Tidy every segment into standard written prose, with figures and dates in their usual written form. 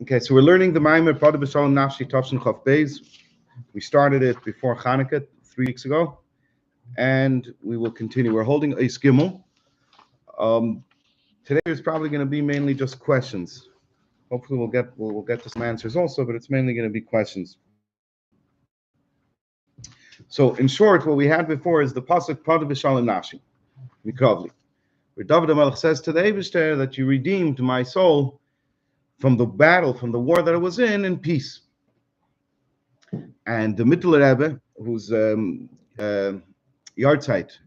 Okay, so we're learning the Maimer Podoh Nafshi Tovshin Chof Beis. We started it before Hanukkah 3 weeks ago, and we will continue. We're holding a Gimel. Today is probably going to be mainly just questions. Hopefully, we'll get to some answers also, but it's mainly going to be questions. So, in short, what we had before is the pasuk Podoh Nafshi Mikravli, where David HaMelech says to the Eibishter that you redeemed my soul from the battle, from the war that it was in peace. And the Mittler Rebbe, whose yahrzeit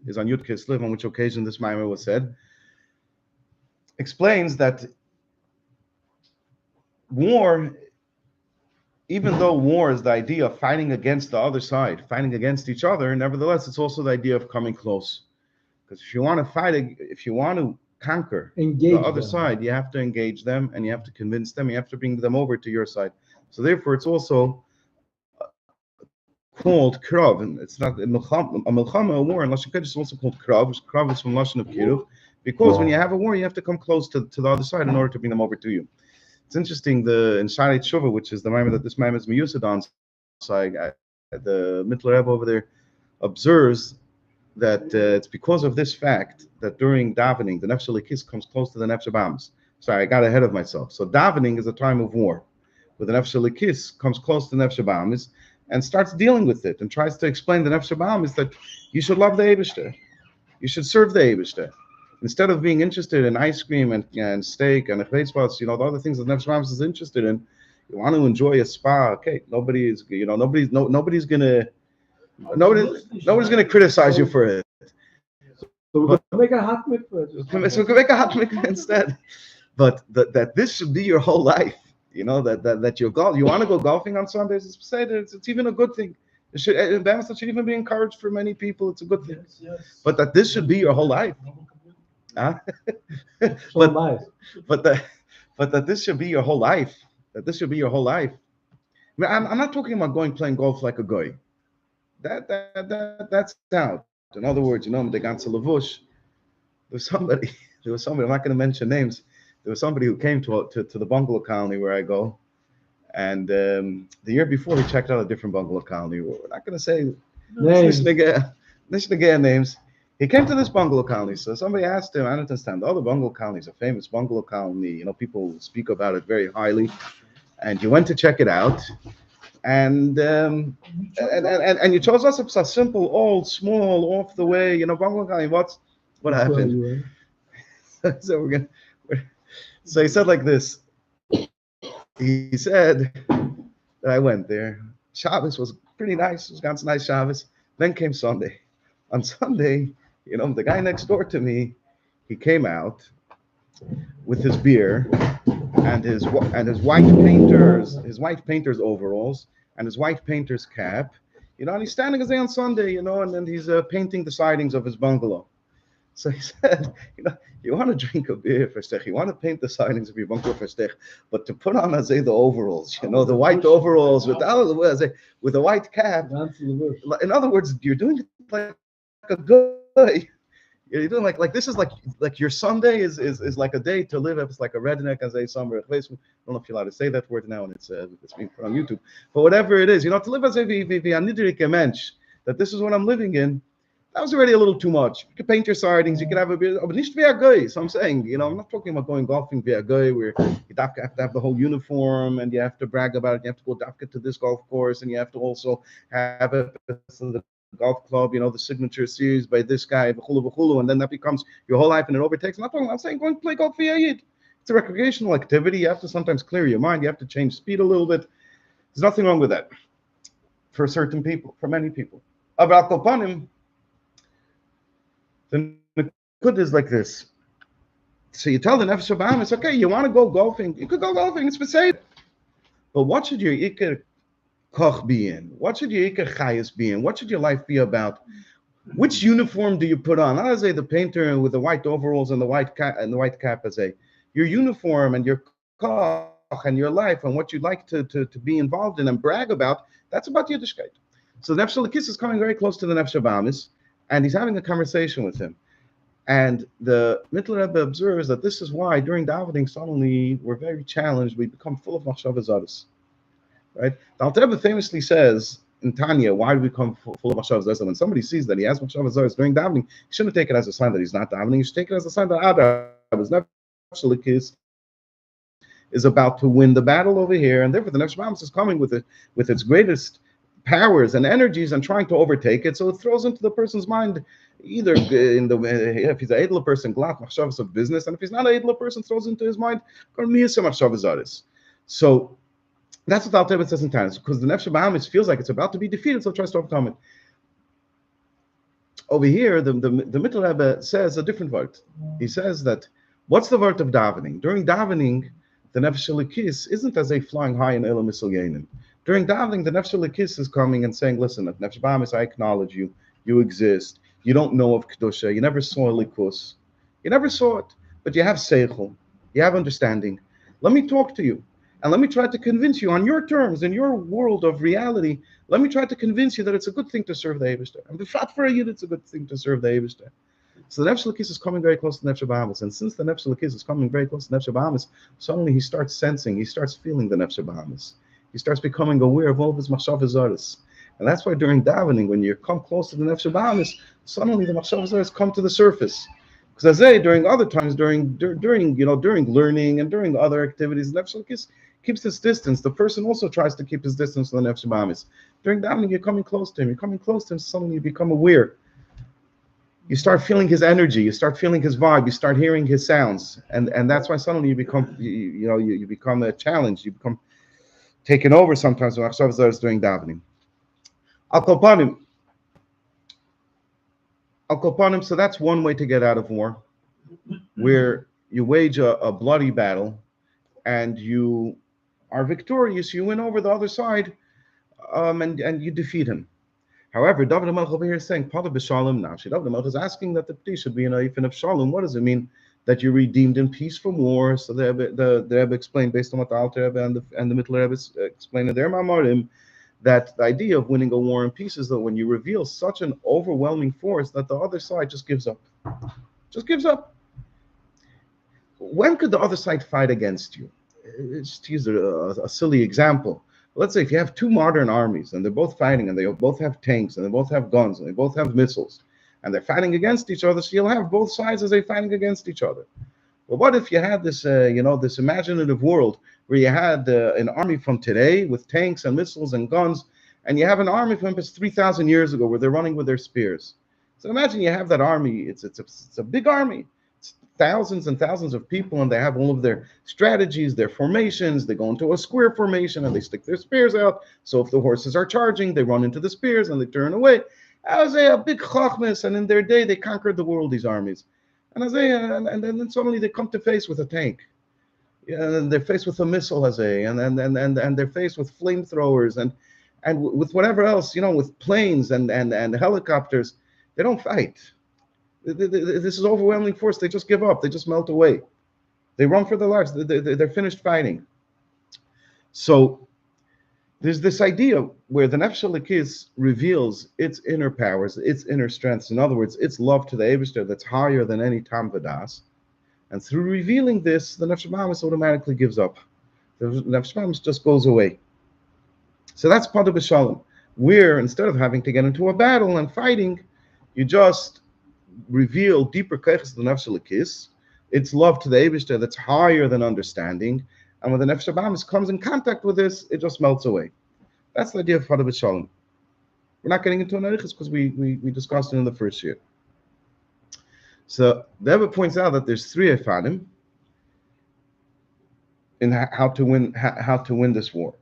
is on Yud Kislev, on which occasion this Maimer was said, explains that war, even though war is the idea of fighting against the other side, fighting against each other, nevertheless, it's also the idea of coming close. Because if you want to fight, if you want to conquer the other side, you have to engage them, and you have to convince them, you have to bring them over to your side. So therefore, it's also called krav, and it's not a milchama, a war in Lashon Kodesh is also called krav. Krav is from Lashon of kiruv, because when you have a war, you have to come close to the other side in order to bring them over to you. It's interesting, in Shaarei Tshuva, which is the Maimer that this Maimer is miyusad on, the Mittler Rebbe over there observes that it's because of this fact that during davening, the Nefesh Elikis comes close to the Nefesh Abamis. Sorry, I got ahead of myself. So davening is a time of war, where the Nefesh Elikis comes close to the Nefesh Abamis and starts dealing with it and tries to explain the Nefesh Abamis that you should love the Eibishter, you should serve the Eibishter. Instead of being interested in ice cream and steak and chleitzbas, the other things that Nefesh Abamis is interested in, you want to enjoy a spa. Okay, nobody's gonna criticize you for it. So we're gonna make a hot mikveh. So we can make a hot mikveh instead. But that this should be your whole life. You want to go golfing on Sundays. It's even a good thing. It should even be encouraged for many people. It's a good thing. Yes. But that this should be your whole life. Huh? but that this should be your whole life. That this should be your whole life. I'm not talking about playing golf like a goy. That's out. In other words, the ganze levush. There was somebody. I'm not going to mention names. There was somebody who came to the bungalow colony where I go, and the year before he checked out a different bungalow colony. We're not going to say names. He came to this bungalow colony, so somebody asked him, I don't understand, the other bungalow colony is a famous bungalow colony. People speak about it very highly, and you went to check it out, and you chose us a simple, old, small, off the way, bungalow colony. What happened? So he said like this. He said that I went there. Shabbos was pretty nice. It was ganz nice Shabbos. Then came Sunday. On Sunday, the guy next door to me, he came out with his beer and his white painter's overalls and his white painter's cap. And he's standing as on Sunday, and then he's painting the sidings of his bungalow. So he said, you want to drink a beer for stech, you want to paint the sidings of your bungalow for stech, but to put on the overalls, the white overalls with the white cap. In other words, you're doing it like a guy. You're doing like this is like your Sunday is like a day to live. It's like a redneck as a summer. I don't know if you're allowed to say that word now, and it's being put on YouTube. But whatever it is, to live as a mensch, that this is what I'm living in. That was already a little too much. You could paint your sidings, you could have a beer, but nicht via guy. So I'm saying, I'm not talking about going golfing via guy where you have to have the whole uniform and you have to brag about it. You have to go dafka to this golf course and you have to also have it in the golf club, the signature series by this guy, and then that becomes your whole life and it overtakes. I'm saying going to play golf via Yid. It's a recreational activity. You have to sometimes clear your mind. You have to change speed a little bit. There's nothing wrong with that for certain people, for many people. About Kopanim, the Nikud is like this. So you tell the Nefesh Abamis, it's okay, you want to go golfing, you could go golfing, it's beside. But what should your Iker Koch be in? What should your Iker Chayas be in? What should your life be about? Which uniform do you put on? Not as the painter with the white overalls and the white cap as your uniform and your Koch and your life and what you'd like to be involved in and brag about, that's about Yiddishkeit. So the Nefesh Elikis is coming very close to the Nefesh Abamis, and he's having a conversation with him. And the Mittler Rebbe observes that this is why during davening suddenly we're very challenged. We become full of machshavas zaros, right? The Alter Rebbe famously says in Tanya, why do we become full of machshavas zaros? When somebody sees that he has machshavas zaros during davening, you shouldn't take it as a sign that he's not davening. You should take it as a sign that his nefesh is about to win the battle over here, and therefore the nefesh Bahamas is coming with its greatest powers and energies and trying to overtake it. So it throws into the person's mind either in the if he's an edler person, glach machshavas of business, and if he's not an edler person, throws into his mind machshavas zaros. So that's what Alter Rebbe says in Tanis, because the nefesh Bahamas feels like it's about to be defeated, so it tries to overcome it. Over here, the Mittler Rebbe says a different word. He says that what's the word of davening? During davening, the nefesh elikis isn't as a flying high in Elam Misal Yenim. During davening, the nefesh elikis is coming and saying, "Listen, nefesh Bahamas, I acknowledge you. You exist. You don't know of kedusha. You never saw likus. You never saw it, but you have seichel. You have understanding. Let me talk to you, and let me try to convince you on your terms, in your world of reality. Let me try to convince you that it's a good thing to serve the Eibishter. And b'frat for a yid, it's a good thing to serve the Eibishter." So the Nefesh Elokis is coming very close to Nefesh Bahamas, and since the Nefesh Elokis is coming very close to Nefesh Bahamas, suddenly he starts sensing, he starts feeling the Nefesh Bahamas. He starts becoming aware of all of his machshavas zaros, and that's why during davening, when you come close to the Nefesh Bahamas, suddenly the machshavas zaros come to the surface. Because as I say, during other times, during learning and during other activities, the Nefesh Elokis keeps his distance. The person also tries to keep his distance from the Nefesh Bahamas. During davening, you're coming close to him. You're coming close to him. Suddenly, you become aware. You start feeling his energy, you start feeling his vibe, you start hearing his sounds, and that's why suddenly you become you become a challenge, you become taken over sometimes when Achshav is doing davening. Al Kopanim, so that's one way to get out of war, where you wage a bloody battle and you are victorious, you win over the other side, and you defeat him. However, David HaMelech over here is saying, Podoh b'shalom nafshi. David HaMelech is asking that the p'ti should be in a ifin of shalom. What does it mean that you're redeemed in peace from war? So the Rebbe explained, based on what the Alter Rebbe and the Mittler Rebbe explained in their Mamarim, that the idea of winning a war in peace is that when you reveal such an overwhelming force that the other side just gives up. Just gives up. When could the other side fight against you? Just to use a silly example. Let's say if you have two modern armies and they're both fighting and they both have tanks and they both have guns and they both have missiles and they're fighting against each other, so you'll have both sides as they're fighting against each other. But what if you had this, this imaginative world where you had an army from today with tanks and missiles and guns, and you have an army from 3,000 years ago where they're running with their spears? So imagine you have that army. It's a big army. It's thousands and thousands of people, and they have all of their strategies, their formations. They go into a square formation and they stick their spears out. So if the horses are charging, they run into the spears and they turn away. As a big chachmas, and in their day they conquered the world. These armies. And then suddenly they come to face with a tank. Yeah, and they're faced with a missile, and they're faced with flamethrowers and with whatever else, with planes and helicopters. They don't fight. This is overwhelming force. They just give up. They just melt away. They run for their lives. They're finished fighting. So there's this idea where the Nefesh Elokis reveals its inner powers, its inner strengths. In other words, its love to the Eibishter that's higher than any Tam Vadas. And through revealing this, the Nefesh Bahamas automatically gives up. The Nefesh Bahamas just goes away. So that's Podoh b'shalom, where instead of having to get into a battle and fighting, you just reveal deeper keiches to the Nefesh Elokis, its love to the Eibishter that's higher than understanding. And when the Nefesh Bahamas comes in contact with this, it just melts away. That's the idea of Podoh b'shalom. We're not getting into an arichas because we discussed it in the first year. So the Rebbe points out that there's three efanim in how to win this war.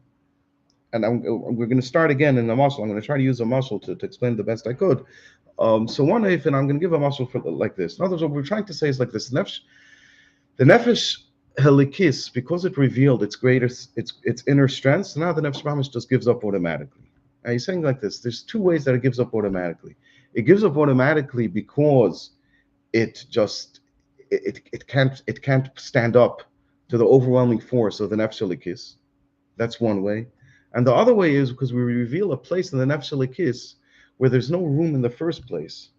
And we're going to start again in a mashal. I'm going to try to use a mashal to explain the best I could. So one if, and I'm going to give a mashal for like this. In other words, what we're trying to say is like this: the Nefesh Elokis, because it revealed its inner strengths, now the Nefesh Bahamas just gives up automatically. Now he's saying like this: there's two ways that it gives up automatically. It gives up automatically because it can't stand up to the overwhelming force of the Nefesh Elokis. That's one way. And the other way is because we reveal a place in the Nefesh Elokis where there's no room in the first place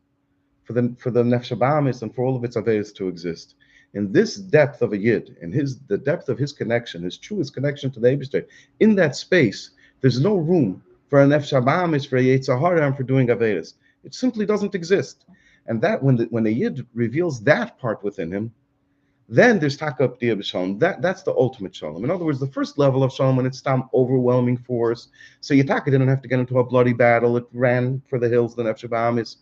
for the nefesh habahamis and for all of its avedas to exist. In this depth of a yid, in the depth of his connection, his truest connection to the Eibishter, in that space, there's no room for a nefesh habahamis, for a yetzer hara, and for doing avedas. It simply doesn't exist. And that when a yid reveals that part within him, then there's taka b'diya b'shalom. That's the ultimate shalom. In other words, the first level of shalom when it's some overwhelming force. So Yitaka didn't have to get into a bloody battle. It ran for the hills, the nefesh habahamis.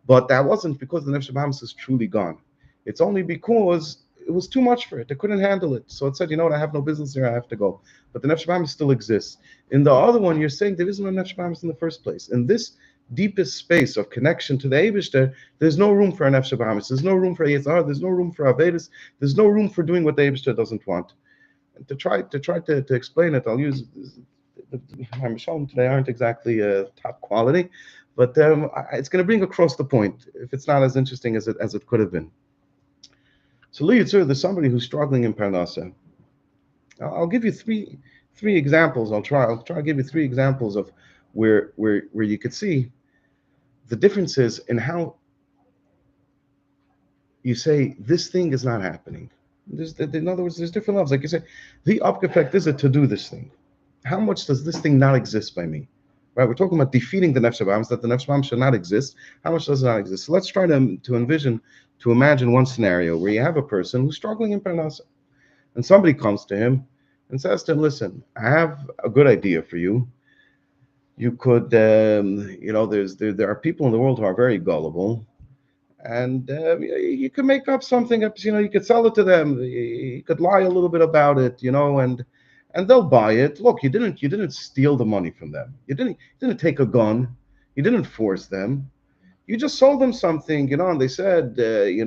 But that wasn't because the nefesh habahamis is truly gone. It's only because it was too much for it. It couldn't handle it. So it said, you know what, I have no business here. I have to go. But the nefesh habahamis still exists. In the other one, you're saying there isn't a nefesh habahamis in the first place. In this deepest space of connection to the Eibishter, there's no room for a nefesh habahamis. There's no room for a yetzer hara. There's no room for avedis. There's no room for doing what the Eibishter doesn't want. And to try to explain it, I'll use my Mishalim today aren't exactly top quality, but it's going to bring across the point if it's not as interesting as it could have been. So, there's somebody who's struggling in Parnasa. I'll give you three examples. I'll try to give you three examples of where you could see the differences in how you say this thing is not happening. In other words, there's different levels. Like you say, the effect is it to do this thing. How much does this thing not exist by me? Right? We're talking about defeating the nefesh habahamis, that the nefesh habahamis should not exist. How much does it not exist? So let's try to imagine one scenario where you have a person who's struggling in Parnasa, and somebody comes to him and says to him, "Listen, I have a good idea for you. You could, there are people in the world who are very gullible, and you could make up something up. You could sell it to them. You could lie a little bit about it, and they'll buy it. Look, you didn't steal the money from them. You didn't take a gun. You didn't force them. You just sold them something, and they said, you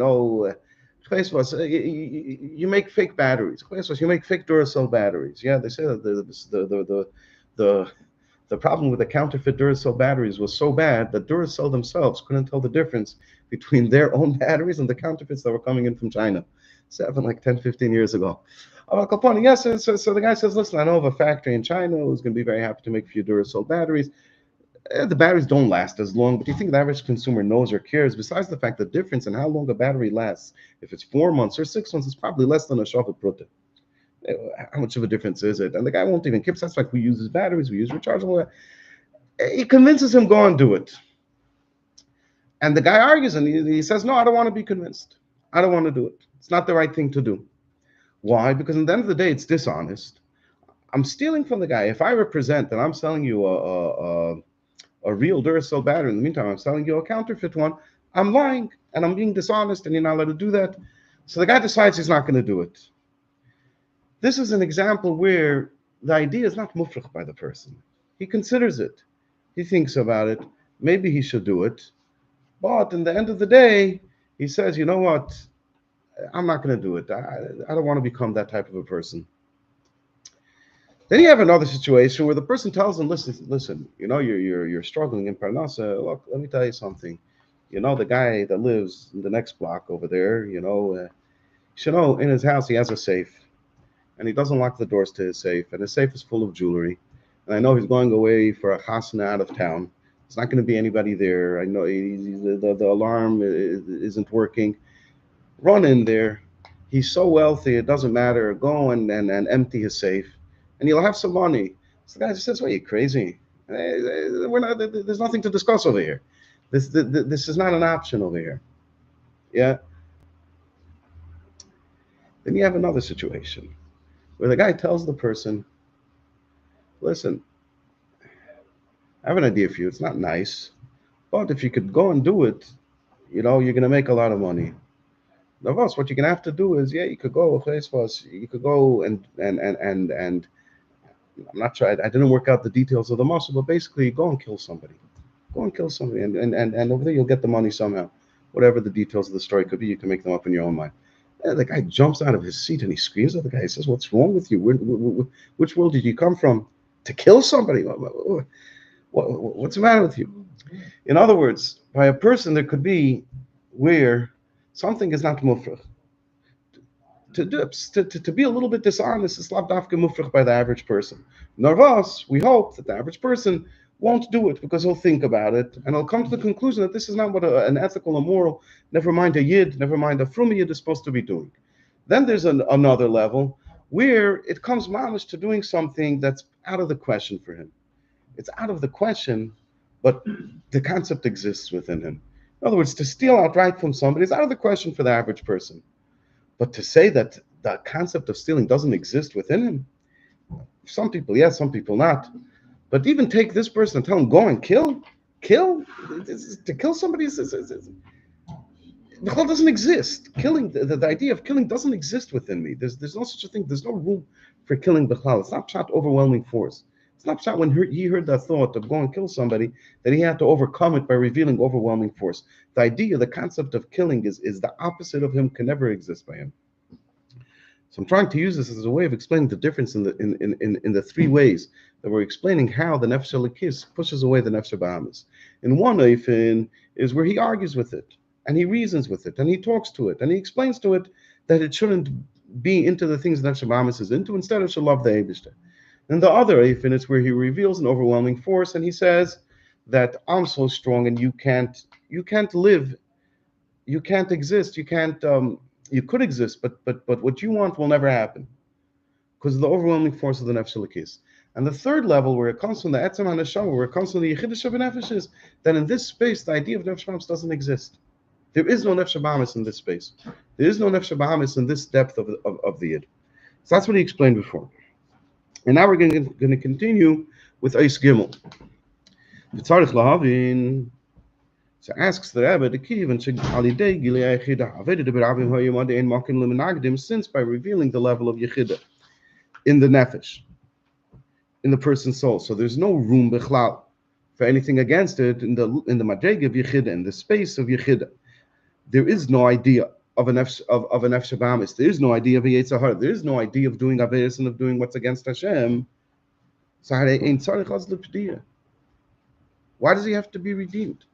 make fake batteries. You make fake Duracell batteries. Yeah, they say that the problem with the counterfeit Duracell batteries was so bad that Duracell themselves couldn't tell the difference between their own batteries and the counterfeits that were coming in from China. So that happened like 10, 15 years ago. Yes, so the guy says, listen, I know of a factory in China who's going to be very happy to make a few Duracell batteries. The batteries don't last as long, but do you think the average consumer knows or cares? Besides the fact, the difference in how long a battery lasts, if it's 4 months or 6 months, is probably less than a Chof Prota. How much of a difference is it? And the guy won't even keep. That's like we use his batteries, we use rechargeable. He convinces him, go and do it. And the guy argues and he says, no, I don't want to be convinced. I don't want to do it. It's not the right thing to do. Why? Because at the end of the day, it's dishonest. I'm stealing from the guy. If I represent that I'm selling you a real Duracell battery, in the meantime, I'm selling you a counterfeit one, I'm lying and I'm being dishonest, and you're not allowed to do that. So the guy decides he's not going to do it. This is an example where the idea is not mufrach by the person. He considers it. He thinks about it. Maybe he should do it. But in the end of the day, he says, you know what? I'm not going to do it. I don't want to become that type of a person. Then you have another situation where the person tells him, listen, you're struggling in Parnasa. Look, let me tell you something. The guy that lives in the next block over there, you should know in his house he has a safe. And he doesn't lock the doors to his safe, and his safe is full of jewelry. And I know he's going away for a chasna out of town. There's not going to be anybody there. I know the alarm isn't working. Run in there. He's so wealthy, it doesn't matter. Go and empty his safe, and you'll have some money. So the guy just says, "What, are you crazy? There's nothing to discuss over here. This is not an option over here." Yeah. Then you have another situation where the guy tells the person, listen, I have an idea for you. It's not nice, but if you could go and do it, you're going to make a lot of money. Now, what you're going to have to do is, you could go, you could go and I'm not sure, I didn't work out the details of the muscle, but basically go and kill somebody. Go and kill somebody, and over there you'll get the money somehow. Whatever the details of the story could be, you can make them up in your own mind. And the guy jumps out of his seat and he screams at the guy. He says, "What's wrong with you? Which world did you come from? To kill somebody? What's the matter with you?" In other words, by a person, there could be where something is not mufrach. To be a little bit dishonest is lavdafka mufrach by the average person. Narvas, we hope that the average person won't do it because he'll think about it and he'll come to the conclusion that this is not what an ethical or moral, never mind a yid, never mind a frum yid, is supposed to be doing. Then there's another level where it comes mamish to doing something that's out of the question for him. It's out of the question, but the concept exists within him. In other words, to steal outright from somebody is out of the question for the average person. But to say that the concept of stealing doesn't exist within him, some people yes, some people not. But even take this person and tell him go and kill. To kill somebody the whole doesn't exist. Killing, the idea of killing doesn't exist within me. There's no such a thing. There's no room for killing Bechlal. It's not shot overwhelming force. It's not shot when he heard that thought of going and kill somebody that he had to overcome it by revealing overwhelming force. The idea, the concept of killing is the opposite of him, can never exist by him. So I'm trying to use this as a way of explaining the difference in the three ways that we're explaining how the Nefesh Elokis pushes away the Nefesh Bahamas. In one Eifin is where he argues with it, and he reasons with it, and he talks to it, and he explains to it that it shouldn't be into the things that Nefesh Bahamas is into, instead it should love the Eibishter. And the other Eifin is where he reveals an overwhelming force, and he says that I'm so strong, and you can't live, you can't exist, you could exist, but what you want will never happen because of the overwhelming force of the Nefesh Elokis. And the third level, where it comes from the Etzem HaNeshama, where it comes from the Yechidah Shabanefesh, is that in this space, the idea of Nefesh Bahamis doesn't exist. There is no Nefesh Bahamis in this space. There is no Nefesh Bahamis in this depth of the Yid. So that's what he explained before. And now we're going to continue with Eis Gimel. V'tzarich lahavin. So asks the Rebbe the key, and since by revealing the level of Yechidah in the Nefesh, in the person's soul, so there's no room bechlal for anything against it in the madrega of Yechidah, in the space of Yechidah. There is no idea of a Nefesh Bahamis. There is no idea of a Yetzer Hara. There is no idea of doing Averis and of doing what's against Hashem. So why does he have to be redeemed?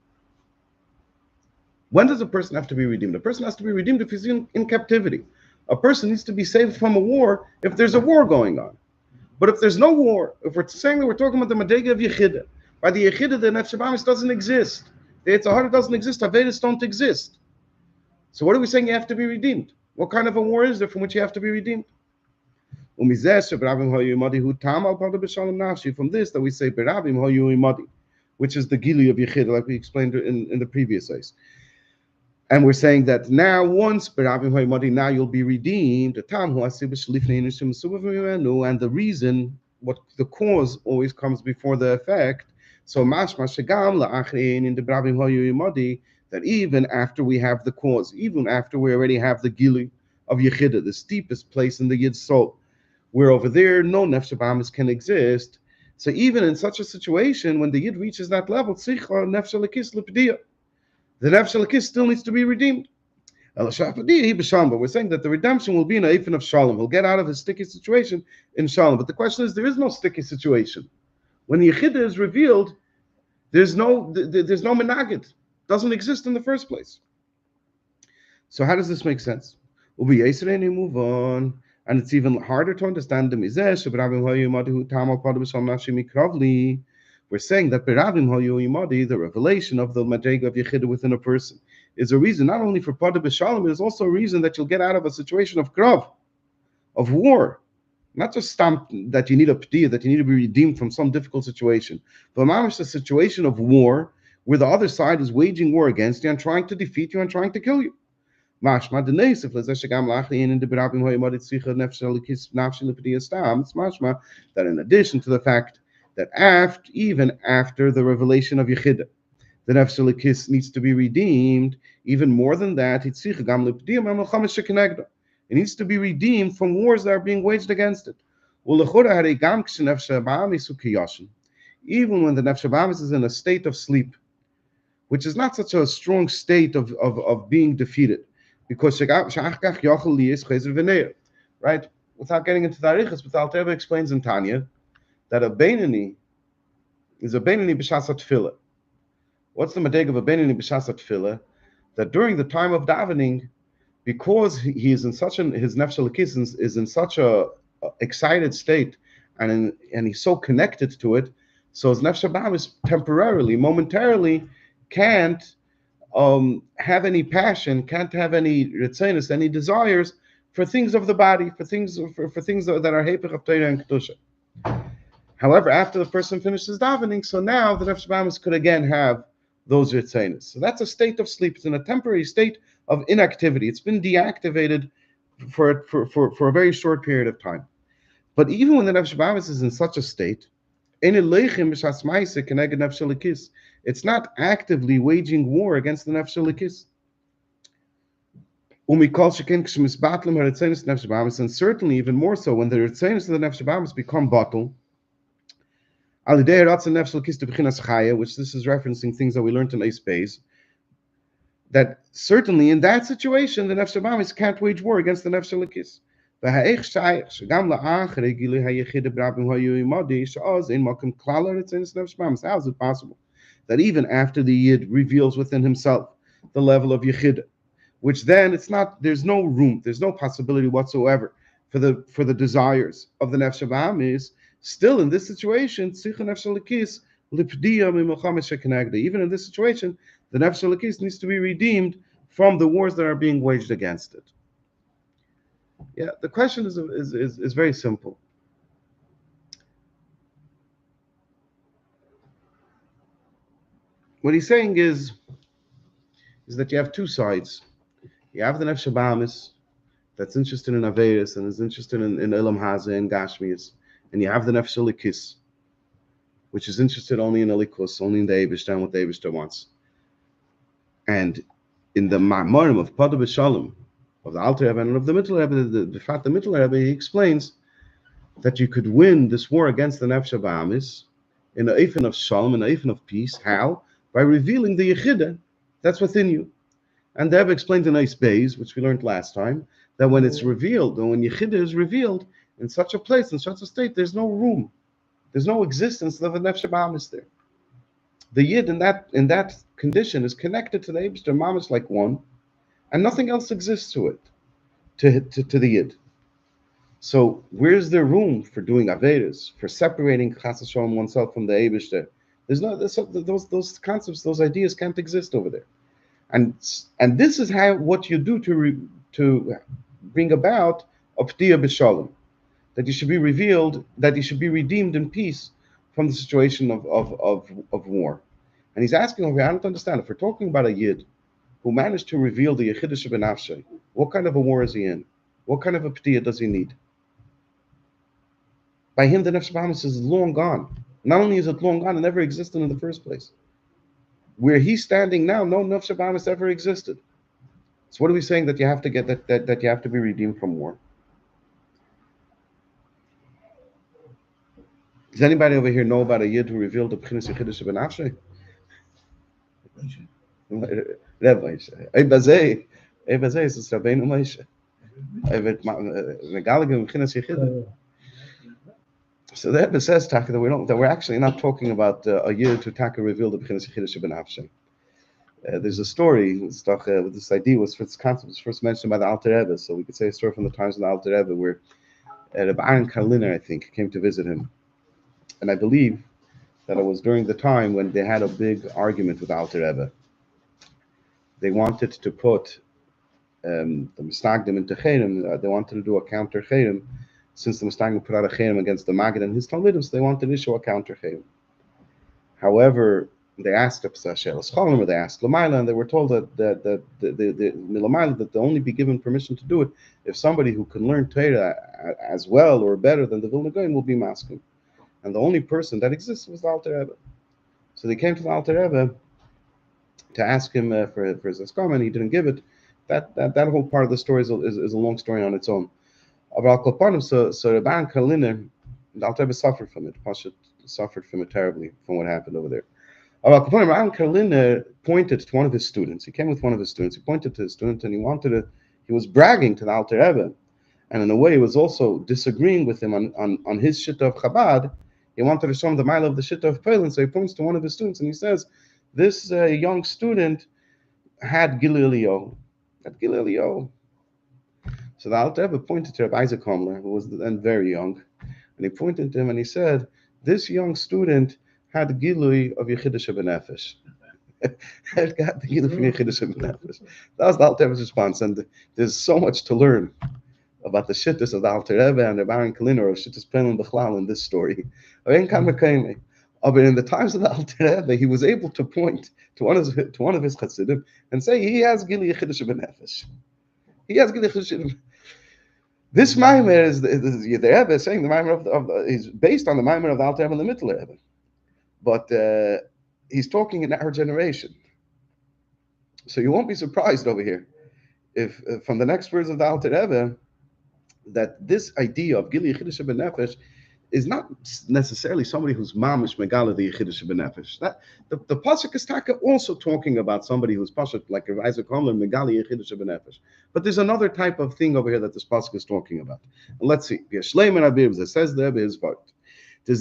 When does a person have to be redeemed? A person has to be redeemed if he's in captivity. A person needs to be saved from a war if there's a war going on. But if there's no war, if we're saying that we're talking about the Madega of Yechidah, by the Yechidah, the Nefesh Bahamis doesn't exist. The Yetzer Hara doesn't exist. Averis don't exist. So what are we saying you have to be redeemed? What kind of a war is there from which you have to be redeemed? From this that we say Berabim Hoyu Imadi, which is the Gili of Yechidah, like we explained in the previous days. And we're saying that now, once Berabim Hoyu Imadi, now you'll be redeemed. And the reason, what the cause always comes before the effect. So mashma shegam la'achrein in the Berabim Hoyu Imadi, that even after we have the cause, even after we already have the Gili of Yechidah, the steepest place in the Yid's soul, where over there no Nefesh Bahamis can exist. So even in such a situation, when the Yid reaches that level, the Nefesh Elokis still needs to be redeemed. But we're saying that the redemption will be in a Eifin of Shalom. He'll get out of his sticky situation in Shalom. But the question is, there is no sticky situation. When the Yechidah is revealed, there's no menagid. Doesn't exist in the first place. So how does this make sense? Move on. And it's even harder to understand the Mizeh. We're saying that the revelation of the Madrega of Yechidah within a person is a reason not only for Podoh b'Shalom, it is also a reason that you'll get out of a situation of krav, of war. Not just that you need a p'tiyah, that you need to be redeemed from some difficult situation, but mamish a situation of war where the other side is waging war against you and trying to defeat you and trying to kill you. It's mashma that in addition to the fact that even after the revelation of Yechidah, the Nefesh Elokis needs to be redeemed, even more than that, it needs to be redeemed from wars that are being waged against it. Even when the Nefesh Bahamis is in a state of sleep, which is not such a strong state of being defeated, because right, without getting into the arichas, but the Alter Rebbe explains in Tanya that a Beinani is a Beinani b'shas tefillah. What's the madeg of a Beinani b'shas tefillah? That during the time of davening, because he is in such his Nefesh Elokis is in such a excited state, and he's so connected to it, So his nefesh habahamis temporarily, momentarily, can't have any passion, can't have any ritzainus, any desires for things of the body, for things that are hepech of Torah and kedusha. However, after the person finishes davening, so now the nefesh habahamis could again have those ritzainus. So that's a state of sleep. It's in a temporary state of inactivity. It's been deactivated for a very short period of time. But even when the nefesh habahamis is in such a state, it's not actively waging war against the nefesh halikis. And certainly even more so when the ritzainus of the nefesh habahamis become bottle, which this is referencing things that we learned in Beis, that certainly in that situation the nefesh habahamis can't wage war against the nefesh halikis. How is it possible that even after the Yid reveals within himself the level of Yechida, which then there's no room, there's no possibility whatsoever for the desires of the nefesh habahamis, still in this situation, even in this situation, the nefesh halikis needs to be redeemed from the wars that are being waged against it. Yeah, the question is very simple. What he's saying is that you have two sides. You have the nefesh habahamis that's interested in Averis and is interested in Elam Haza and Gashmias, and you have the nefesh halikis, which is interested only in Elikus, only in the Eibishter and what the Eibishter wants. And in the Ma'amorim of Podoh B'Shalom, of the Alter Rebbe and of the Middle Rebbe, the Middle Rebbe, he explains that you could win this war against the nefesh habahamis in an eifin of shalom, in an eifin of peace. How? By revealing the yechida that's within you. And the Rebbe explained in Beis, which we learned last time, that when it's revealed, and when yechida is revealed in such a place, in such a state, there's no room, there's no existence of a nefesh habahamis there. The yid in that condition is connected to the Eibishter mamish like one, and nothing else exists to it, to the yid. So where's there room for doing avedas, for separating chas v'shalom oneself from the Eibishter? There's no those concepts, those ideas can't exist over there, and this is what you do to bring about a p'tiyah b'shalom, that you should be revealed, that you should be redeemed in peace from the situation of war. And he's asking over here, I don't understand, if we're talking about a yid who managed to reveal the yechidah shebenafshay, what kind of a war is he in? What kind of a p'tiyah does he need? By him, the nefesh habahamis is long gone. Not only is it long gone, it never existed in the first place. Where he's standing now, no nefesh habahamis ever existed. So what are we saying that you have to get that you have to be redeemed from war? Does anybody over here know about a yid who revealed the b'chinas yechidah shebenafshay? Reb Moshe. Ebazei is Rabbeinu Moshe. Megaligim b'chinas yechidah. So the Rebbe says, Taka, that we're actually not talking about a yid who Taka revealed the b'chinas yechidah shebenafshay. There's a story. This idea this concept was first mentioned by the Alter Rebbe, so we could say a story from the times of the Alter Rebbe where Rebbe Aaron Karliner, I think, came to visit him, and I believe that it was during the time when they had a big argument with Alter Rebbe. They wanted to put the Mustagdim into Cherem. They wanted to do a counter Cherem, since the Mustagdim put out a Cherem against the Maggid and his Talmidim, so they wanted to issue a counter Cherem. However, they asked or they asked Lamaila, and they were told that the Lamaila that they only be given permission to do it if somebody who can learn Torah as well or better than the Vilna Gaon will be masking. And the only person that exists was the Alter Rebbe. So they came to the Alter Rebbe to ask him for his askam, and he didn't give it. That whole part of the story is a long story on its own. So Rabban Karliner, the Alter Rebbe suffered from it. Pasha suffered from it terribly from what happened over there. Rabban Karliner pointed to one of his students. He came with one of his students. He pointed to his student, and he was bragging to the Alter Rebbe, and in a way he was also disagreeing with him on his shita of Chabad. He wanted to show him the mile of the shita of Poland, so he points to one of his students and he says, this young student had Gililio. So the Alter Rebbe pointed to Rabbi Isaac Homler, who was then very young, and he pointed to him and he said, this young student had the Gilui of Yechidus Benefesh. Got the Gilui from Yechidus Benefesh. That was the Alter Rebbe's response, and there's so much to learn about the shittus of the Alter Rebbe and the Baron Kalina or shittus Penel Bechlal in this story. But in the times of the Alter Rebbe, he was able to point to one of his Chassidim and say he has Gili Yechidus Benefesh. He has Gili Yechidus. This Maimer is the Rebbe is saying the Maimer is based on the Maimer of the Alter Rebbe and the Mittler Rebbe, but he's talking in our generation. So you won't be surprised over here if from the next words of the Alter Rebbe that this idea of Gili Yechidus Benefesh is not necessarily somebody who's mamish megala the Yechidus Benefesh. That the pasuk is also talking about somebody who's pasuk like Isaac Homler megala Yechidus Benefesh. But there's another type of thing over here that this pasuk is talking about. And let's see. It says there his part. This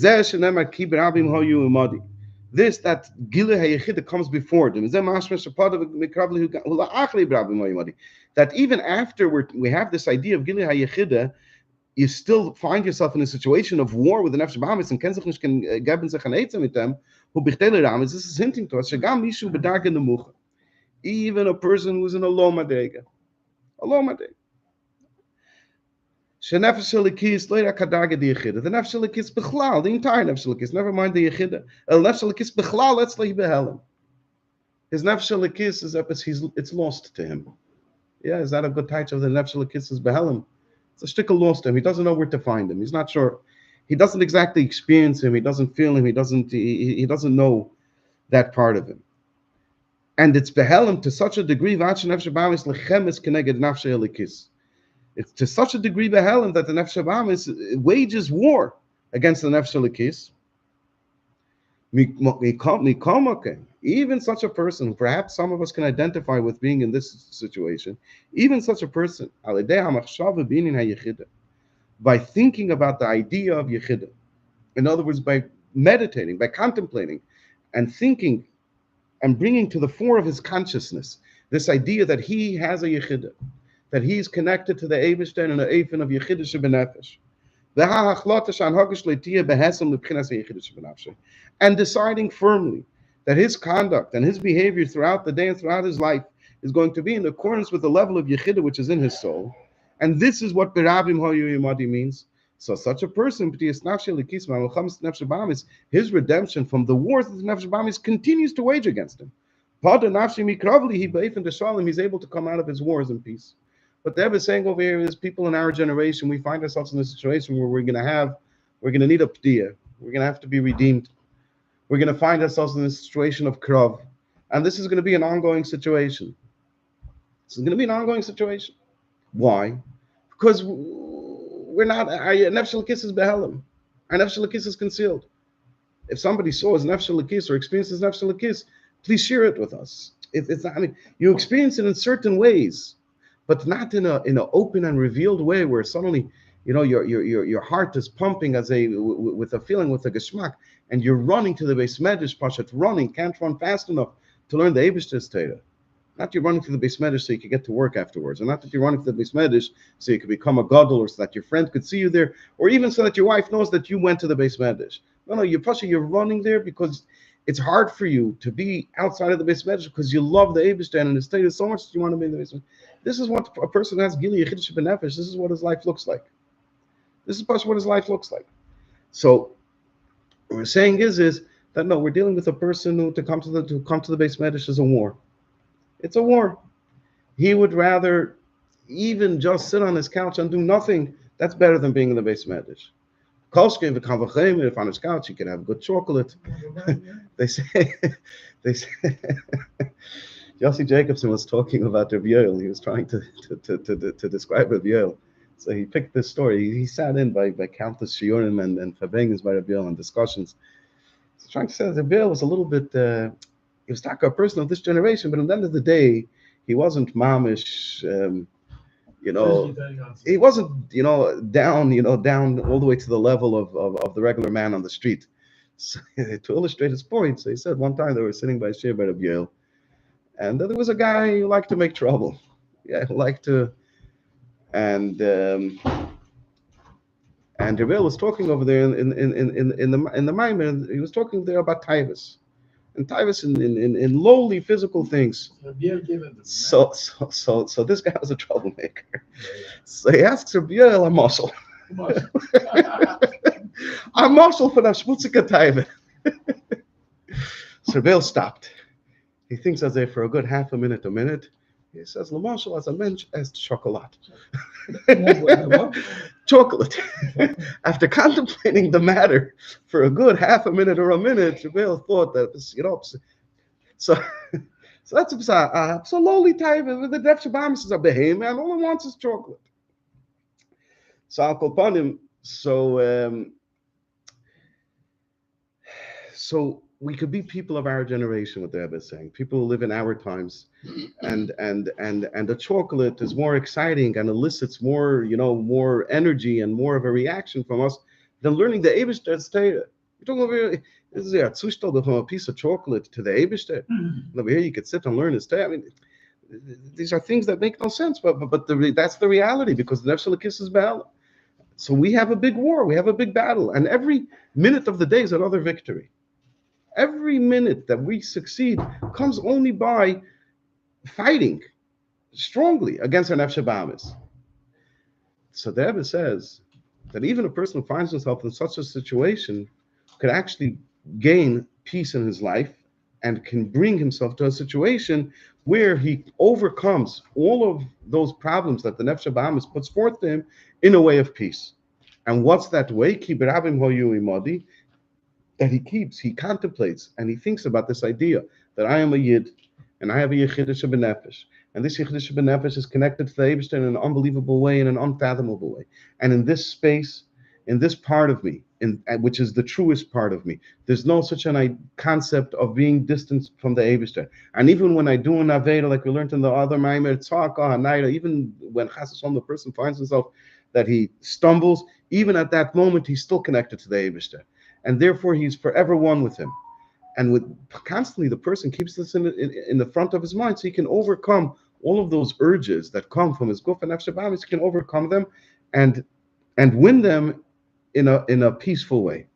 that Gili Hayechida comes before them. That even after we have this idea of Gili Hayechida, you still find yourself in a situation of war with the Nefesh Bahamis and Kenzach nicht can geben sich an Eitzem mit them, who bichtele ramis. This is hinting to us. Shagam mishu bedarge nemucha. Even a person who's in a low madrega. A low madrega. Shenefesh Elikis loira kadarge the Yechida. The Nefesh Elikis bechlal, the entire Nefesh Elikis, never mind the Yechida. El Nefesh Elikis bechlal, let's lay behelim. His Nefesh Elikis is up, it's lost to him. Yeah, is that a good title of the Nefesh Elikis is behelim? It's a shtickle lost to him. He doesn't know where to find him. He's not sure. He doesn't exactly experience him. He doesn't feel him. He doesn't know that part of him. And it's behelim to such a degree. It's to such a degree behelim that the Nefesh Bahamis wages war against the Nefesh Elikis. Even such a person, perhaps some of us can identify with being in this situation, even such a person, by thinking about the idea of Yechida, in other words, by meditating, by contemplating, and thinking, and bringing to the fore of his consciousness this idea that he has a Yechida, that he's connected to the Eibishter and the Eifen of Yechida Shebenefesh. And deciding firmly that his conduct and his behavior throughout the day and throughout his life is going to be in accordance with the level of Yechida which is in his soul. And this is what Berabim Hoyu Yimadi means. So such a person, his redemption from the wars that the Nefesh Bahamis continues to wage against him. He's able to come out of his wars in peace. What the Rebbe is saying over here is people in our generation, we find ourselves in a situation where we're going to need a p'diyah. We're going to have to be redeemed. We're going to find ourselves in a situation of krav. And this is going to be an ongoing situation. This is going to be an ongoing situation. Why? Because we're not, our Nefesh Elikis is behelim. Our Nefesh Elikis is concealed. If somebody saw his Nefesh Elikis or experienced his Nefesh Elikis, please share it with us. It's not, I mean, you experience it in certain ways, but not in an open and revealed way where suddenly, your heart is pumping with a feeling, with a geschmack, and you're running to the Beis Medrash, Pashat, running, can't run fast enough to learn the Eibishter's Torah. Not you're running to the Beis Medrash so you can get to work afterwards, or not that you're running to the Beis Medrash so you can become a gadol, or so that your friend could see you there, or even so that your wife knows that you went to the Beis Medrash. No, you're running there because it's hard for you to be outside of the Beis Medrash because you love the Eibishter and the Torah so much that you want to be in the Beis Medrash. This is what a person has Gili Yechidus Benefesh. This is what his life looks like. This is what his life looks like. So what we're saying is that no, we're dealing with a person who to come to the Beis Medrash is a war. It's a war. He would rather even just sit on his couch and do nothing. That's better than being in the Beis Medrash. If on his couch, he can have good chocolate. they say Yossi Jacobson was talking about Rabbi Yoel. He was trying to describe Rabbi Yoel. So he picked this story. He sat in by countless shiurim and fabengos by Rabbi Yoel and discussions. He's trying to say that Rabbi Yoel was a little bit, he was not a person of this generation, but at the end of the day, he wasn't mamish, he wasn't, down all the way to the level of the regular man on the street. So, to illustrate his point, so he said one time they were sitting by Shir by Rabbi Yoel, and there was a guy who liked to make trouble. Yeah, who liked to, and And Rebbe was talking over there in the Maimon. He was talking there about Taivas and Taivas in lowly physical things. So this guy was a troublemaker. So he asks Rabbi Yoel a marshal. I'm marshal for the schmutzige Taiva. So Rabbi Yoel stopped. He thinks as if for a good half a minute. He says, "La marshal as a mensch est chocolate." Chocolate. After contemplating the matter for a good half a minute or a minute, Rabbi thought that so that's so lowly type. The Def Shabbat is a behemoth, man. All he wants is chocolate. So I'll call upon him. So we could be people of our generation, what the Rebbe is saying. People who live in our times, and the chocolate is more exciting and elicits more, more energy and more of a reaction from us than learning the Eibishter Torah. You're talking about this is a zustand from a piece of chocolate to the Eibishter. Over here, you could sit and learn his Torah. I mean, these are things that make no sense, but that's the reality because the Nefesh Elokis is Baal. So we have a big war, we have a big battle, and every minute of the day is another victory. Every minute that we succeed comes only by fighting strongly against our nefesh habahamis. So the Rebbe says that even a person who finds himself in such a situation could actually gain peace in his life and can bring himself to a situation where he overcomes all of those problems that the nefesh habahamis puts forth to him in a way of peace. And what's that way? Ki berabim hoyu imadi, that he contemplates, and he thinks about this idea that I am a Yid, and I have a Yechidish B'Nefesh, and this Yechidish B'Nefesh is connected to the Eibishter in an unbelievable way, in an unfathomable way. And in this space, in this part of me, which is the truest part of me, there's no such a concept of being distant from the Eibishter. And even when I do an Aveda, like we learned in the other Maimer, even when Chas V'Shalom, the person finds himself that he stumbles, even at that moment, he's still connected to the Eibishter. And therefore, he's forever one with him. And constantly, the person keeps this in the front of his mind, so he can overcome all of those urges that come from his guf and nefesh habahamis. He can overcome them, and win them in a peaceful way.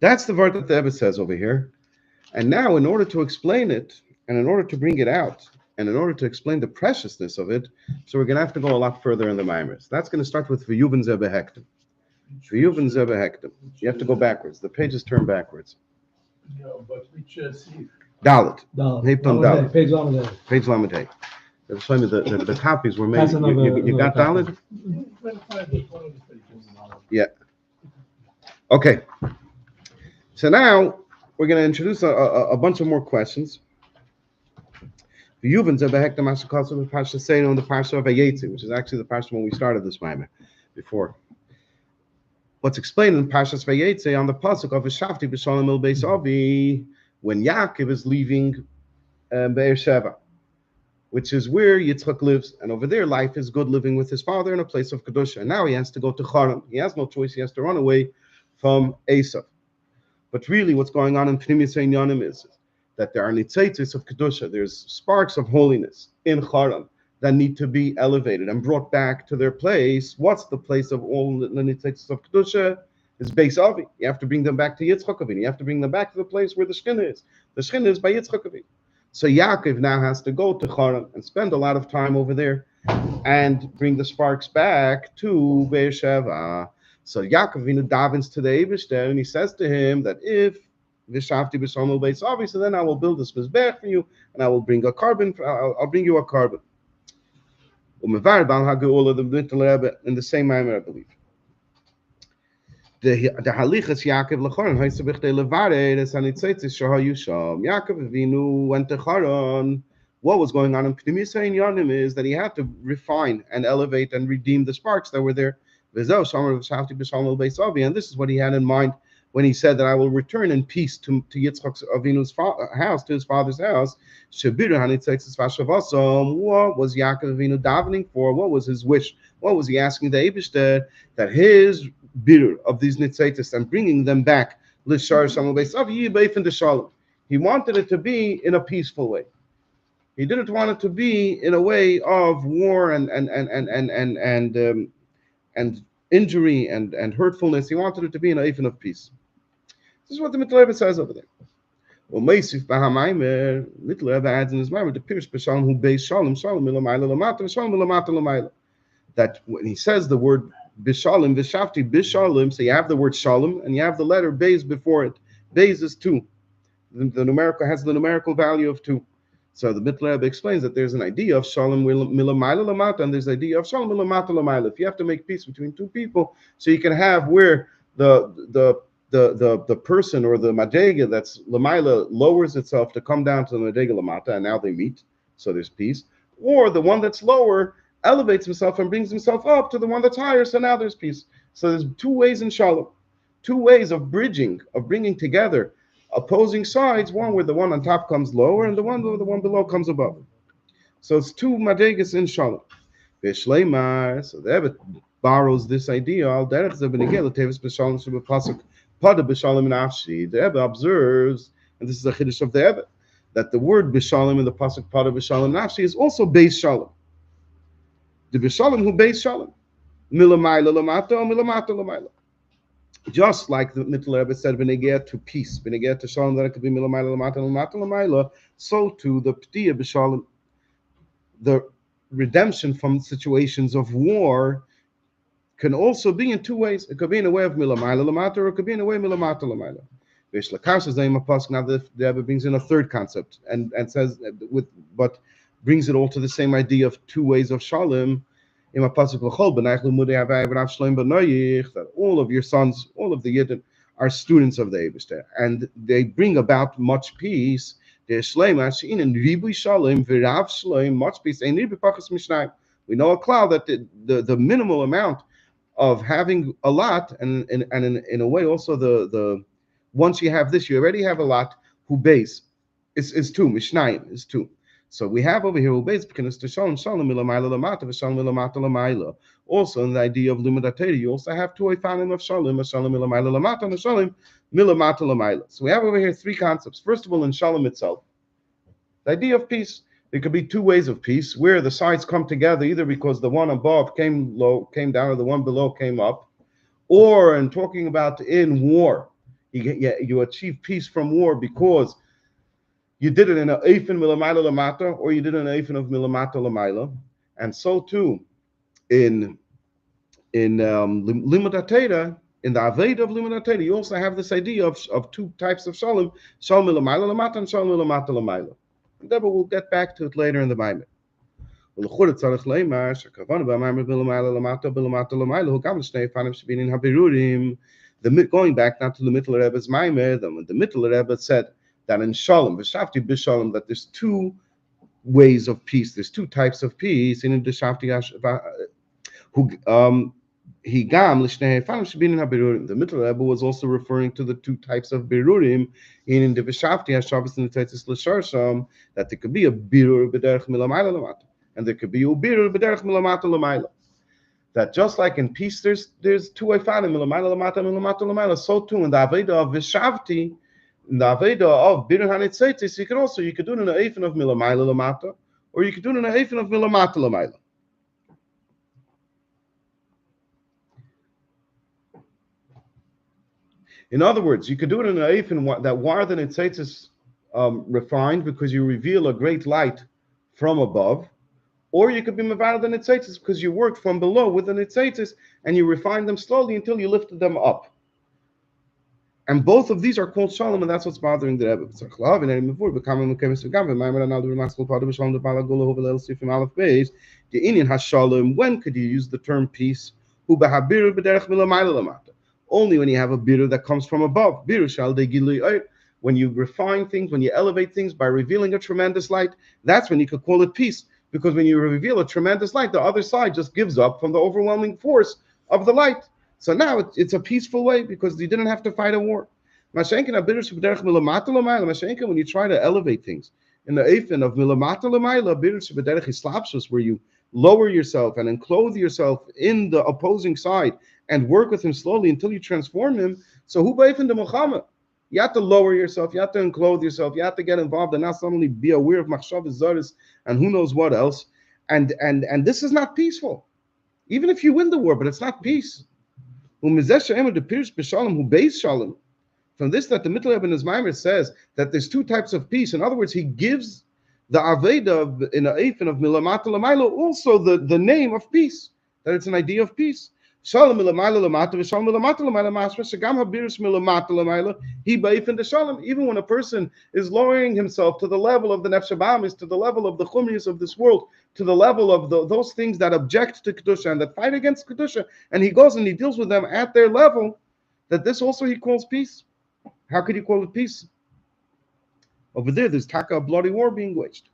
That's the word that the Rebbe says over here. And now, in order to explain it, and in order to bring it out, and in order to explain the preciousness of it, so we're going to have to go a lot further in the Maimers. That's going to start with V'yuven Zeh Behektim. V'yuven Zeh Behektim. You have to go backwards. The pages turn backwards. No, but which Dalit. Dalit. Page Lamed. Page Lamed. The copies were made. You got Dalit? Yeah. Okay. So now we're going to introduce a bunch of more questions. V'yuven Zeh Behektim Asher Kosov Parsha Seinu on the Parsha of Vayetzi, which is actually the Parsha when we started this Maimah before. What's explained in Parshas Vayetze on the pasuk of V'shavti b'shalom el Beis Avi, when Yaakov is leaving Beersheba, which is where Yitzchak lives, and over there life is good, living with his father in a place of kedusha. And now he has to go to Haran. He has no choice. He has to run away from Esav. But really, what's going on in Pnimis Einyanim is that there are nitzaitis of kedusha. There's sparks of holiness in Haran that need to be elevated and brought back to their place. What's the place of all the nitzaitis of kedusha? It's Beis Avi. You have to bring them back to Yitzchak Avinu. You have to bring them back to the place where the Shekhinah is. The Shekhinah is by Yitzchak Avinu. So Yaakov now has to go to Haran and spend a lot of time over there and bring the sparks back to Beersheba. So Yaakov Avinu davens to the Eibishter and he says to him that if V'shavti b'shalom el Beis Avi, so then I will build this mizbech for you and I will bring a carbon. I'll bring you a carbon. In the same manner, I believe. The halichas Yaakov lecharon haisabich de levare des anitzaitis shahayu sham. Yaakov Avinu went to Haran. What was going on in Pnimis Einyanim is that he had to refine and elevate and redeem the sparks that were there. And this is what he had in mind when he said that I will return in peace to Yitzchak Avinu's house, to his father's house. What was Yaakov Avinu davening for? What was his wish? What was he asking the Eibishter? That his birur of these nitzaitis and bringing them back, he wanted it to be in a peaceful way. He didn't want it to be in a way of war and injury and hurtfulness. He wanted it to be an eifin of peace. This is what the Mittelrebbe says over there. Well, Meisif Bahamaimer, Mittelrebbe adds in his mind the Pirush B'Shalom who Beis Shalom Shalom Milamayla Lamata Shalom Milamata Lamayla. That when he says the word Bishalom Vishafti Bishalom, so you have the word Shalom and you have the letter Beis before it. Beis is 2. The numerical has the numerical value of 2. So the Mittelrebbe explains that there's an idea of Shalom Milamayla Lamata and there's the idea of Shalom Milamata Lamayla. If you have to make peace between 2 people, so you can have where the person or the madrega that's lamaila lowers itself to come down to the madrega lamata, and now they meet, so there's peace. Or the one that's lower elevates himself and brings himself up to the one that's higher, so now there's peace. So there's 2 ways in shalom, 2 ways of bridging, of bringing together opposing sides. One where the one on top comes lower, and the one below comes above. So it's 2 madregas in shalom. So the Rebbe borrows this idea. Al derech ze benegel tevis b'shalom shebepasuk Podoh b'shalom nafshi. The Rebbe observes, and this is a chiddush of the Rebbe, that the word b'shalom in the pasuk Podoh b'shalom nafshi is also Beis Shalom. The b'shalom who Beis Shalom, milamayla lamata or milamata lamayla. Just like the Mittel Rebbe said, benegel to peace, benegel to shalom, that it could be milamayla lamata lamata lamayla. So too the p'tiyah b'shalom, the redemption from situations of war, can also be in 2 ways. It could be in a way of milamayla lamata, or it could be in a way of milamata lamayla. Now the Rebbe brings in a 3rd concept and says but brings it all to the same idea of 2 ways of shalom. That all of your sons, all of the Yidden, are students of the Eibishter, and they bring about much peace. Much peace. We know a cloud that the minimal amount of having a lot, and in a way also the once you have this, you already have a lot. Who Beis is 2, Mishnayim is 2. So we have over here who Beis because to shalom shalom milamayla lamata v'shalom milamata lamayla. Also in the idea of limud atayri, you also have 2 ifanim of shalom milamayla lamata and shalom milamata lamayla. So we have over here 3 concepts. First of all, in shalom itself, the idea of peace. There could be 2 ways of peace where the sides come together, either because the one above came down, or the one below came up, or in talking about in war, you achieve peace from war because you did it in an eifin milamayla lamata, or you did it in an eifin of milamata lamayla, and so too in limud atayra, in the aveda of limud atayra, you also have this idea of 2 types of shalom milamayla lamata and shalom milamata lamayla. But we'll get back to it later in the Bible. Going back now to the Mittel Rebbe's Maimer, the Mittel Rebbe said that in Shalom, V'shavti b'Shalom, that there's 2 ways of peace, there's 2 types of peace. In the Shavti the Mittel Rebbe was also referring to the 2 types of birurim in the V'shavti Hashavas and the Teitzis L'Sharsham, that there could be a birur b'derech milamayla lamata, and there could be a birur b'derech milamata lamayla. That just like in peace, there's 2 ifanim milamayla lamata and milamata lamayla. So too in the aveda of V'shavti, in the aveda of birur hanitzeitis, you could do it in an eifin of milamayla lamata, or you could do it in an eifin of milamata lamayla. In other words, you could do it in an eifin that war than itzaitz is refined, because you reveal a great light from above, or you could be mevared than itzaitz because you worked from below with an itzaitz and you refine them slowly until you lifted them up. And both of these are called shalom, and that's what's bothering the Rebbe. The Indian has shalom. When could you use the term peace? Only when you have a birur that comes from above. When you refine things, when you elevate things by revealing a tremendous light, that's when you could call it peace. Because when you reveal a tremendous light, the other side just gives up from the overwhelming force of the light. So now it's a peaceful way because you didn't have to fight a war. When you try to elevate things in the eifin of milamata l'mayla, where you lower yourself and enclose yourself in the opposing side and work with him slowly until you transform him. So who ba'ifin de Muhammad? You have to lower yourself, you have to enclose yourself, you have to get involved and not suddenly be aware of machshavas zaris and who knows what else. And this is not peaceful. Even if you win the war, but it's not peace. From this, that the Mittler Ibn Maimer says that there's two types of peace. In other words, he gives the Aveda in a Eifen of Milamata Lamailo also the name of peace, that it's an idea of peace. Shalom Milamaila Lamata V'Shalom Milamata Lamaila Masra Shagam Habirus Milamata Lamaila He Ba'ifin the Shalom. Even when a person is lowering himself to the level of the Nefesh Habahamis, to the level of the Chumrius of this world, to the level of those things that object to Kedusha and that fight against Kedusha, and he goes and he deals with them at their level, that this also he calls peace. How could you call it peace? Over there's taka, a bloody war being waged.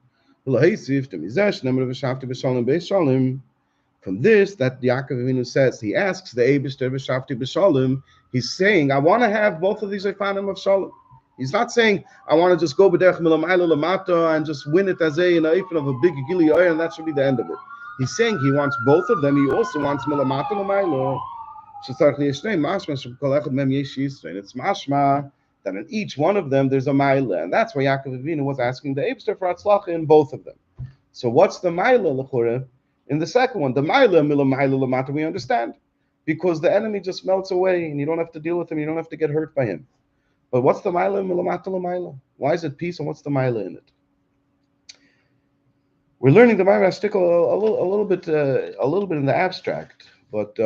From this, that Yaakov Avinu says, he asks the Eibishter V'Shavti B'Shalom, he's saying, I want to have both of these Eifanim of Shalom. He's not saying, I want to just go b'derech milamayla lamata and just win it as an Eifin of a big Gili Oyer, and that should be the end of it. He's saying he wants both of them. He also wants milamata lamayla. It's mashma that in each one of them there's a maila, and that's why Yaakov Avinu was asking the Eibster for atzlacha in both of them. So what's the maila l'chura in the second one? The maila milamayla lamata we understand, because the enemy just melts away and you don't have to deal with him, you don't have to get hurt by him. But what's the maila milamata lamayla? Why is it peace, and what's the maila in it? We're learning the Ma'amar Shtickle a little bit in the abstract, but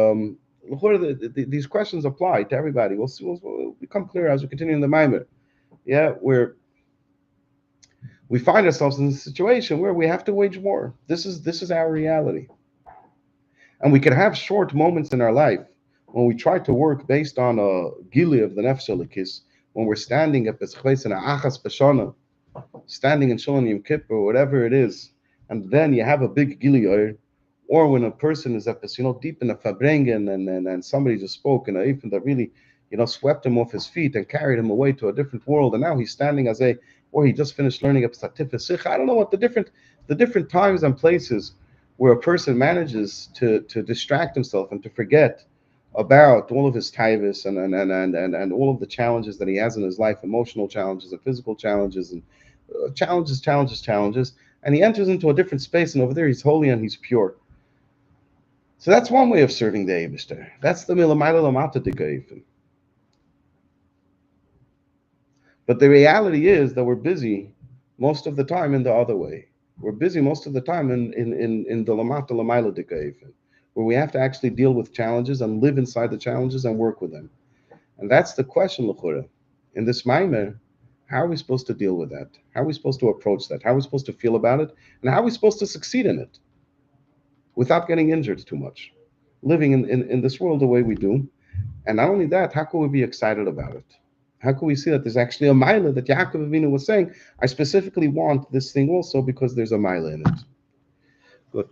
these questions apply to everybody. We'll become clear as we continue in the Ma'amar. Yeah, we find ourselves in a situation where we have to wage war. This is our reality, and we can have short moments in our life when we try to work based on a gili of the nefesh elikis, when we're standing at Pesachos and Achas B'Shana, standing in Shalom Yom Kippur, or whatever it is. And then you have a big giliyah, or when a person is up, deep in a fabrengen, and somebody just spoke in a ifin that really, swept him off his feet and carried him away to a different world, and now he's standing or he just finished learning a psatif sikh. I don't know what the different times and places where a person manages to distract himself and to forget about all of his taivas and all of the challenges that he has in his life, emotional challenges and physical challenges and challenges. And he enters into a different space, and over there he's holy and he's pure. So that's one way of serving the Eibishter. That's the milamayla lamata dikaifin. But the reality is that we're busy most of the time in the other way. We're busy most of the time in the lamata lamayla dikaifin, where we have to actually deal with challenges and live inside the challenges and work with them. And that's the question, l'chura. In this maimer, how are we supposed to deal with that? How are we supposed to approach that? How are we supposed to feel about it? And how are we supposed to succeed in it without getting injured too much? Living in this world the way we do. And not only that, how can we be excited about it? How can we see that there's actually a mila that Yaakov Avinu was saying, I specifically want this thing also because there's a mila in it. Good.